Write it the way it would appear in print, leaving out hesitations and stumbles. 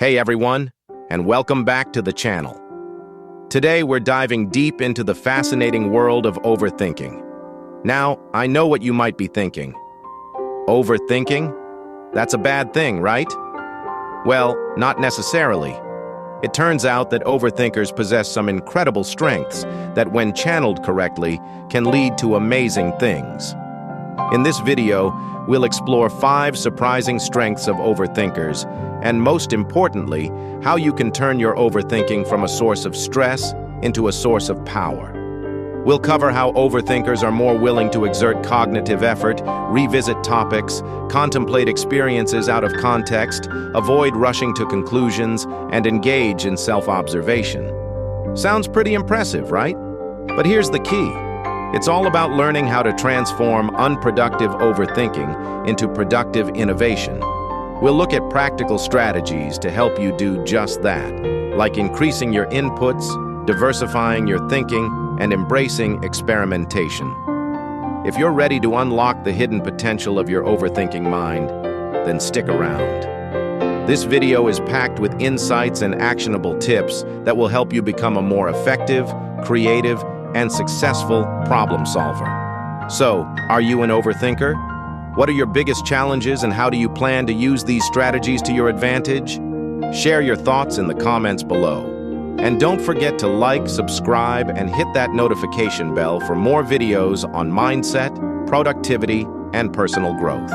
Hey everyone, and welcome back to the channel. Today we're diving deep into the fascinating world of overthinking. Now, I know what you might be thinking. Overthinking? That's a bad thing, right? Well, not necessarily. It turns out that overthinkers possess some incredible strengths that, when channeled correctly, can lead to amazing things. In this video, we'll explore 5 surprising strengths of overthinkers, and most importantly, how you can turn your overthinking from a source of stress into a source of power. We'll cover how overthinkers are more willing to exert cognitive effort, revisit topics, contemplate experiences out of context, avoid rushing to conclusions, and engage in self-observation. Sounds pretty impressive, right? But here's the key. It's all about learning how to transform unproductive overthinking into productive innovation. We'll look at practical strategies to help you do just that, like increasing your inputs, diversifying your thinking, and embracing experimentation. If you're ready to unlock the hidden potential of your overthinking mind, then stick around. This video is packed with insights and actionable tips that will help you become a more effective, creative, and successful problem solver. So, are you an overthinker? What are your biggest challenges and how do you plan to use these strategies to your advantage? Share your thoughts in the comments below. And don't forget to like, subscribe, and hit that notification bell for more videos on mindset, productivity, and personal growth.